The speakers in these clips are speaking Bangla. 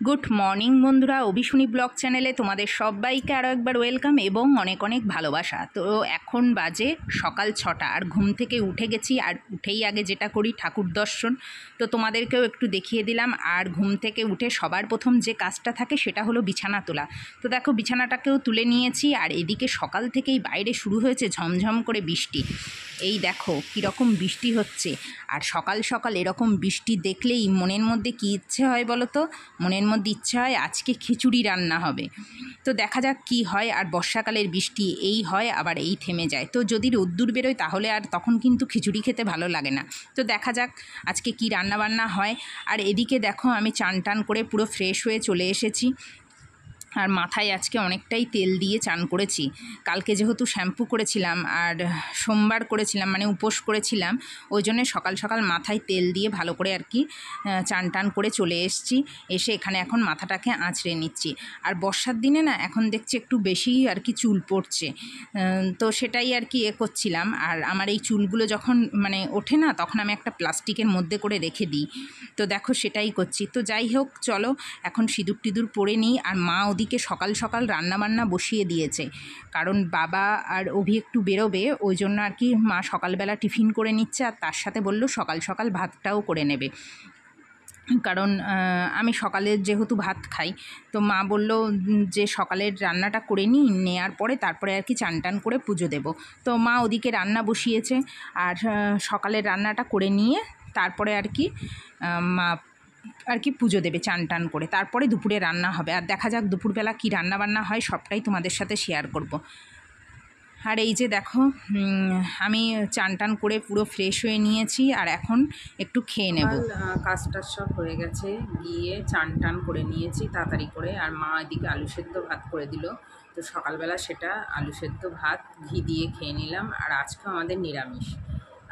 গুড মর্নিং বন্ধুরা, অভিশুনি ব্লগ চ্যানেলে তোমাদের সবাইকে আরও একবার ওয়েলকাম এবং অনেক অনেক ভালোবাসা। তো এখন বাজে সকাল 6টা, আর ঘুম থেকে উঠে গেছি। আর উঠেই আগে যেটা করি ঠাকুর দর্শন, তো তোমাদেরকেও একটু দেখিয়ে দিলাম। আর ঘুম থেকে উঠে সবার প্রথম যে কাজটা থাকে সেটা হলো বিছানা তোলা। তো দেখো, বিছানাটাকেও তুলে নিয়েছি। আর এদিকে সকাল থেকেই বাইরে শুরু হয়েছে ঝমঝম করে বৃষ্টি। এই দেখো কীরকম বৃষ্টি হচ্ছে। আর সকাল সকাল এরকম বৃষ্টি দেখলেই মনের মধ্যে কী ইচ্ছে হয় বলো তো? মনের মধ্যে ইচ্ছে হয় আজকে খিচুড়ি রান্না হবে। তো দেখা যাক কি হয়। আর বর্ষাকালের বৃষ্টি এই হয় আবার এই থেমে যায়। তো যদি রোদ্দুর বেরোয় তাহলে আর তখন কিন্তু খিচুড়ি খেতে ভালো লাগে না। তো দেখা যাক আজকে কি রান্না বান্না হয়। আর এদিকে দেখো আমি চান টান করে পুরো ফ্রেশ হয়ে চলে এসেছি। আর মাথায় আজকে অনেকটাই তেল দিয়ে চান করেছি। কালকে যেহেতু শ্যাম্পু করেছিলাম আর সোমবার করেছিলাম, মানে উপোস করেছিলাম, ওই জন্যে সকাল সকাল মাথায় তেল দিয়ে ভালো করে আর কি চান টান করে চলে এসেছি। এসে এখানে এখন মাথাটাকে আঁচড়ে নিচ্ছি। আর বর্ষার দিনে না এখন দেখছি একটু বেশি আর কি চুল পড়ছে, তো সেটাই আর কি করছিলাম। আর আমার এই চুলগুলো যখন মানে ওঠে না, তখন আমি একটা প্লাস্টিকের মধ্যে করে রেখে দিই। তো দেখো সেটাই করছি। তো যাই হোক, চলো এখন সিঁদুর টিঁদুর পরে নিই। আর মা ওদিকে সকাল সকাল রান্নাবান্না বসিয়ে দিয়েছে, কারণ বাবা আর অভি একটু বেরোবে, ওই জন্য আর কি মা সকালবেলা টিফিন করে নিচ্ছে। আর তার সাথে বললো সকাল সকাল ভাতটাও করে নেবে, কারণ আমি সকালে যেহেতু ভাত খাই। তো মা বলল যে সকালের রান্নাটা করে নিই, নেওয়ার পরে তারপরে আর কি চান টান করে পুজো দেব। তো মা ওদিকে রান্না বসিয়েছে। আর সকালের রান্নাটা করে নিয়ে তারপরে আর কি মা আর কি পুজো দেবে চান টান করে, তারপরে দুপুরে রান্না হবে। আর দেখা যাক দুপুরবেলা কী রান্না বান্না হয়, সবটাই তোমাদের সাথে শেয়ার করব। আর এই যে দেখো, আমি চান টান করে পুরো ফ্রেশ হয়ে নিয়েছি। আর এখন একটু খেয়ে নেব। কাজটা সব হয়ে গেছে, গিয়ে চান টান করে নিয়েছি তাড়াতাড়ি করে। আর মা এদিকে আলু সেদ্ধ ভাত করে দিল। তো সকালবেলা সেটা আলু সেদ্ধ ভাত ঘি দিয়ে খেয়ে নিলাম। আর আজকে আমাদের নিরামিষ।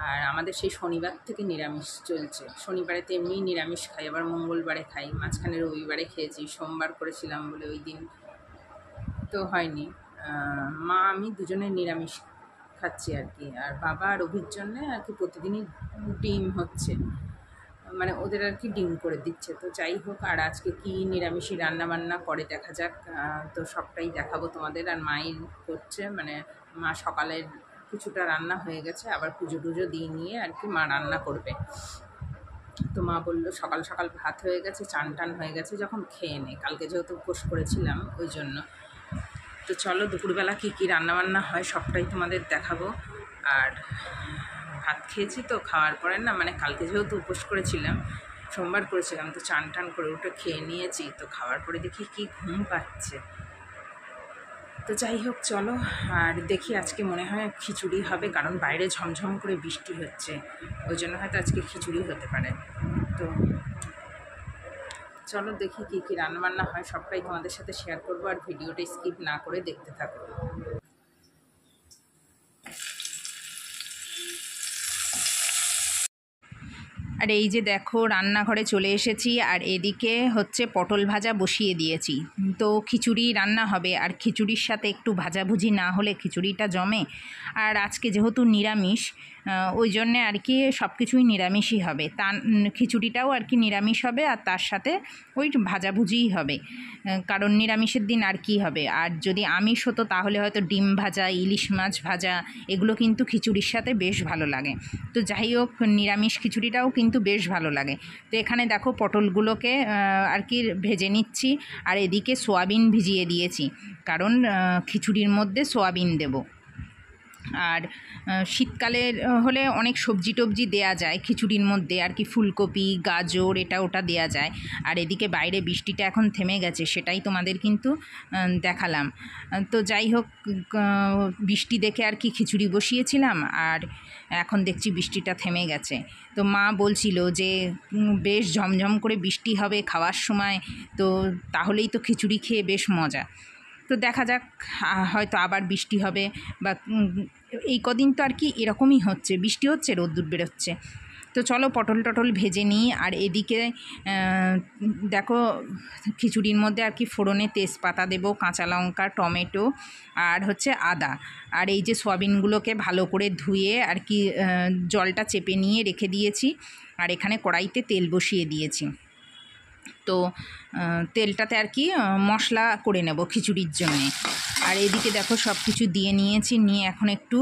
আর আমাদের সেই শনিবার থেকে নিরামিষ চলছে। শনিবারে তো এমনিই নিরামিষ খাই, আবার মঙ্গলবারে খাই, মাঝখানে রবিবারে খেয়েছি, সোমবার করেছিলাম বলে ওই দিন তো হয়নি। মা আমি দুজনে নিরামিষ খাচ্ছি আর কি। আর বাবা আর অভির জন্যে আর কি প্রতিদিনই ডিম হচ্ছে, মানে ওদের আর কি ডিম করে দিচ্ছে। তো যাই হোক, আর আজকে কি নিরামিষই রান্নাবান্না করে দেখা যাক। তো সবটাই দেখাবো তোমাদের। আর মাই করছে, মানে মা সকালের কিছুটা রান্না হয়ে গেছে, আবার পুজো টুজো দিয়ে নিয়ে আর কি মা রান্না করবে। তো মা বললো সকাল সকাল ভাত হয়ে গেছে, চান টান হয়ে গেছে, যখন খেয়ে নে, কালকে যেহেতু উপোস করেছিলাম ওই জন্য। তো চলো দুপুরবেলা কী কী রান্নাবান্না হয় সবটাই তোমাদের দেখাবো। আর ভাত খেয়েছি, তো খাওয়ার পরে না, মানে কালকে যেহেতু উপোস করেছিলাম, সোমবার করেছিলাম, তো চান টান করে উঠে খেয়ে নিয়েছি। তো খাওয়ার পরে দেখি কি ঘুম পাচ্ছে। তো যাই হোক চলো, আর দেখি আজকে মনে হয় খিচুড়ি হবে, কারণ বাইরে ঝমঝম করে বৃষ্টি হচ্ছে, ওই জন্য হয়তো আজকে খিচুড়ি হতে পারে। তো চলো দেখি কী কী রান্নাবান্না হয়, সবটাই তোমাদের সাথে শেয়ার করবো। আর ভিডিওটা স্কিপ না করে দেখতে থাকো। আর এই যে দেখো রান্নাঘরে চলে এসেছি। আর এদিকে হচ্ছে পটল ভাজা বসিয়ে দিয়েছি। তো খিচুড়ি রান্না হবে, আর খিচুড়ির সাথে একটু ভাজাভুজি না হলে খিচুড়িটা জমে। আর আজকে যেহেতু নিরামিষ, ওই জন্যে আর কি সব কিছুই নিরামিষই হবে। খিচুড়িটাও আর কি নিরামিষ হবে, আর তার সাথে ওই ভাজাভুজিই হবে, কারণ নিরামিষের দিন আর কি হবে। আর যদি আমিষ হতো তাহলে হয়তো ডিম ভাজা, ইলিশ মাছ ভাজা, এগুলো কিন্তু খিচুড়ির সাথে বেশ ভালো লাগে। তো যাই হোক, নিরামিষ খিচুড়িটাও কিন্তু বেশ ভালো লাগে। তো এখানে দেখো পটলগুলোকে আর কি ভেজে নিচ্ছি। আর এদিকে সোয়াবিন ভিজিয়ে দিয়েছি, কারণ খিচুড়ির মধ্যে সোয়াবিন দেবো। আর শীতকালের হলে অনেক সবজি টবজি দেয়া যায় খিচুড়ির মধ্যে, আর কি ফুলকপি, গাজর, এটা ওটা দেয়া যায়। আর এদিকে বাইরে বৃষ্টিটা এখন থেমে গেছে, সেটাই তোমাদের কিন্তু দেখালাম। তো যাই হোক, বৃষ্টি দেখে আর কি খিচুড়ি বসিয়েছিলাম। আর এখন দেখছি বৃষ্টিটা থেমে গেছে। তো মা বলছিল যে বেশ ঝমঝম করে বৃষ্টি হবে খাওয়ার সময়, তো তাহলেই তো খিচুড়ি খেয়ে বেশ মজা। তো দেখা যাক, হয়তো আবার বৃষ্টি হবে, বা এই কদিন তো আর কি এরকমই হচ্ছে, বৃষ্টি হচ্ছে রোদ্দুর বেরোচ্ছে। তো চলো পটল টটল ভেজে নিই। আর এদিকে দেখো খিচুড়ির মধ্যে আর কি ফোড়নে তেজপাতা দেবো, কাঁচা লঙ্কা, টমেটো আর হচ্ছে আদা। আর এই যে সয়াবিনগুলোকে ভালো করে ধুয়ে আর কি জলটা চেপে নিয়ে রেখে দিয়েছি। আর এখানে কড়াইতে তেল বসিয়ে দিয়েছি। তো তেলটাতে আর কি মশলা করে নেব খিচুড়ির জন্যে। আর এদিকে দেখো সব কিছু দিয়ে নিয়েছি, নিয়ে এখন একটু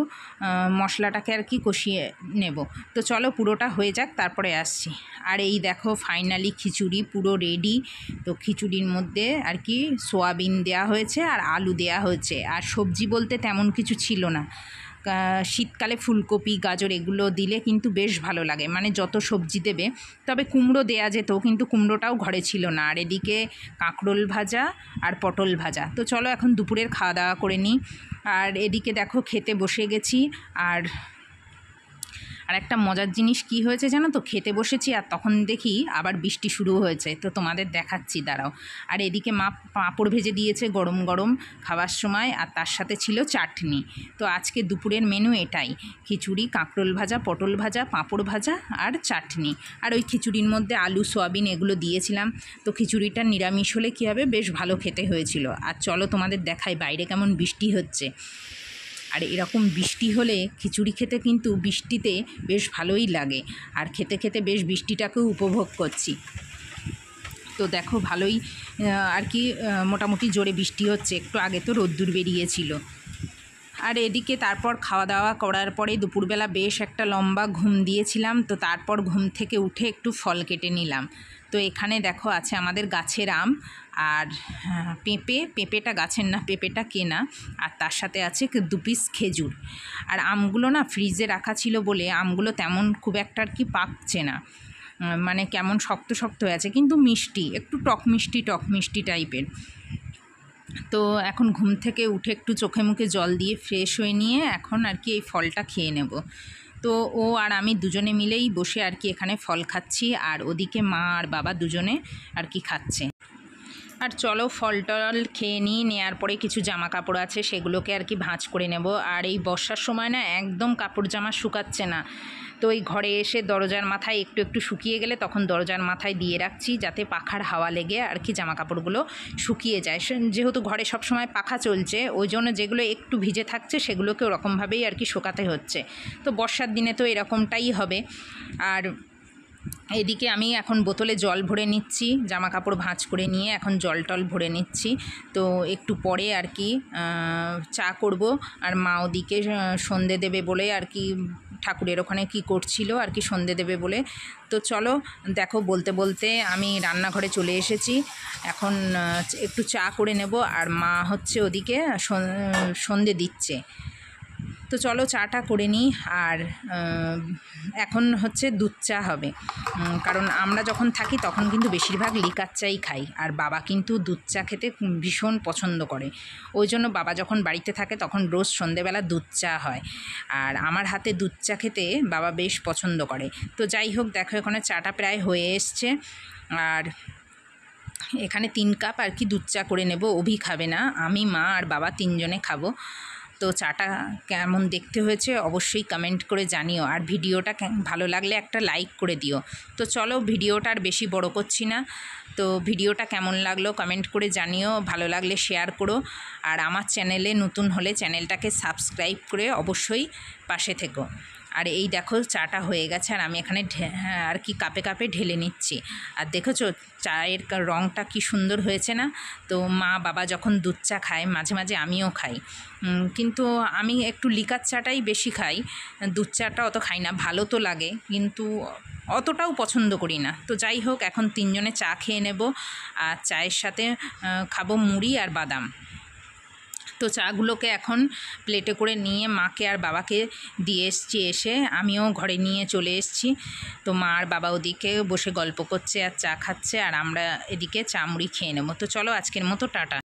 মশলাটাকে আর কি কষিয়ে নেব। তো চলো পুরোটা হয়ে যাক, তারপরে আসছি। আর এই দেখো ফাইনালি খিচুড়ি পুরো রেডি। তো খিচুড়ির মধ্যে আর কি সোয়াবিন দেওয়া হয়েছে আর আলু দেওয়া হয়েছে, আর সবজি বলতে তেমন কিছু ছিল না। শীতকালে ফুলকপি গাজর এগুলো দিলে কিন্তু বেশ ভালো লাগে, মানে যত সবজি দেবে। তবে কুমড়ো দেয়া যেত, কিন্তু কুমড়োটাও ঘরে ছিল না। আর এদিকে কাঁকরোল ভাজা আর পটল ভাজা। তো চলো এখন দুপুরের খাওয়া দাওয়া করে নিই। আর এদিকে দেখো খেতে বসে গেছি। আর একটা মজার জিনিস কি হয়েছে জানো তো, খেতে বসেছি আর তখন দেখি আবার বৃষ্টি শুরু হয়েছে। তো তোমাদের দেখাচ্ছি, দাঁড়াও। আর এদিকে মা পাঁপড় ভেজে দিয়েছে গরম গরম খাওয়ার সময়, আর তার সাথে ছিল চাটনি। তো আজকে দুপুরের মেনু এটাই, খিচুড়ি, কাঁকরোল ভাজা, পটল ভাজা, পাঁপড় ভাজা আর চাটনি। আর ওই খিচুড়ির মধ্যে আলু সোয়াবিন এগুলো দিয়েছিলাম। তো খিচুড়িটা নিরামিষ হলে কী হবে, বেশ ভালো খেতে হয়েছিল। আর চলো তোমাদের দেখাই বাইরে কেমন বৃষ্টি হচ্ছে। আর এরকম বৃষ্টি হলে খিচুড়ি খেতে কিন্তু বৃষ্টিতে বেশ ভালোই লাগে। আর খেতে খেতে বেশ বৃষ্টিটাকেও উপভোগ করছি। তো দেখো ভালোই আর কি মোটামুটি জোরে বৃষ্টি হচ্ছে, একটু আগে তো রোদ্দুর বেরিয়েছিল। আর এদিকে তারপর খাওয়া দাওয়া করার পরে দুপুরবেলা বেশ একটা লম্বা ঘুম দিয়েছিলাম। তো তারপর ঘুম থেকে উঠে একটু ফল কেটে নিলাম। তো এখানে দেখো আছে আমাদের গাছের আম আর পেঁপেটা গাছের না, পেঁপেটা কেনা। আর তার সাথে আছে 2 পিস খেজুর। আর আমগুলো না ফ্রিজে রাখা ছিল বলে আমগুলো তেমন খুব একটা আর কি পাকছে না, মানে কেমন শক্ত শক্ত হয়ে আছে, কিন্তু মিষ্টি, একটু টক মিষ্টি টাইপের। তো এখন ঘুম থেকে উঠে একটু চোখে মুখে জল দিয়ে ফ্রেশ হয়ে নিয়ে এখন আর কি এই ফলটা খেয়ে নেব। তো ও আর আমি দুজনে মিলেই বসে আর কি এখানে ফল খাচ্ছি, আর ওদিকে মা আর বাবা দুজনে আর কি খাচ্ছে। আর চলো ফল টল খেয়ে নিই, নেওয়ার পরে কিছু জামা কাপড় আছে সেগুলোকে আর কি ভাঁজ করে নেব। আর এই বর্ষার সময় না একদম কাপড় জামা শুকাচ্ছে না। তো এই ঘরে এসে দরজার মাথায় একটু একটু শুকিয়ে গেলে তখন দরজার মাথায় দিয়ে রাখছি, যাতে পাখার হাওয়া লেগে আর কি জামা কাপড়গুলো শুকিয়ে যায়। যেহেতু ঘরে সব সময় পাখা চলছে, ওই জন্য যেগুলো একটু ভিজে থাকছে সেগুলোকে ওরকমভাবেই আর কি শুকাতে হচ্ছে। তো বর্ষার দিনে তো এরকমটাই হবে। আর এদিকে আমি এখন বোতলে জল ভরে নিচ্ছি, জামা কাপড় ভাঁজ করে নিয়ে এখন জল টল ভরে নিচ্ছি। তো একটু পরে আর কি চা করব। আর মা ওদিকে সন্ধে দেবে বলে আর কি ঠাকুরের ওখানে কি করছিল আর কি সন্ধে দেবে বলে। তো চলো দেখো বলতে বলতে আমি রান্নাঘরে চলে এসেছি। এখন একটু চা করে নেব, আর মা হচ্ছে ওদিকে সন্ধে দিচ্ছে। তো চলো চাটা করে নিই। আর এখন হচ্ছে দুধ চা হবে, কারণ আমরা যখন থাকি তখন কিন্তু বেশিরভাগ লিকার চাই খাই, আর বাবা কিন্তু দুধ চা খেতে ভীষণ পছন্দ করে। ওই জন্য বাবা যখন বাড়িতে থাকে তখন রোজ সন্ধেবেলা দুধ চা হয়, আর আমার হাতে দুধ চা খেতে বাবা বেশ পছন্দ করে। তো যাই হোক দেখো এখানে চাটা প্রায় হয়ে এসছে। আর এখানে 3 কাপ আর কি দুধ চা করে নেব। অভি খাবে না, আমি, মা আর বাবা 3 জনে খাবো। তো চাটা কেমন দেখতে হয়েছে অবশ্যই কমেন্ট করে জানিও, আর ভিডিওটা ভালো লাগলে একটা লাইক করে দিও। তো চলো ভিডিওটা আর বেশি বড় করছি না। তো ভিডিওটা কেমন লাগলো কমেন্ট করে জানিও, ভালো লাগলে শেয়ার করো। আর আমার চ্যানেলে নতুন হলে চ্যানেলটাকে সাবস্ক্রাইব করে অবশ্যই পাশে থেকো। আর এই দেখো চাটা হয়ে গেছে, আর আমি এখানে আর কি কাপে কাপে ঢেলে নিচ্ছি। আর দেখেছো চায়ের রঙটা কি সুন্দর হয়েছে না? তো মা বাবা যখন দুধ চা খায় মাঝে মাঝে আমিও খাই, কিন্তু আমি একটু লিকার চাটাই বেশি খাই, দুধ চাটা অত খাই না। ভালো তো লাগে কিন্তু অতটাও পছন্দ করি না। তো যাই হোক এখন 3 জনে চা খেয়ে নেব, আর চায়ের সাথে খাবো মুড়ি আর বাদাম। তো চাগুলোকে এখন প্লেটে করে নিয়ে মাকে আর বাবাকে দিয়ে এসছি, এসে আমিও ঘরে নিয়ে চলে এসেছি। তো মা আর বাবা ওদিকে বসে গল্প করছে আর চা খাচ্ছে, আর আমরা এদিকে চা মুড়ি খেয়ে নেবো। তো চলো আজকের মতো টাটা।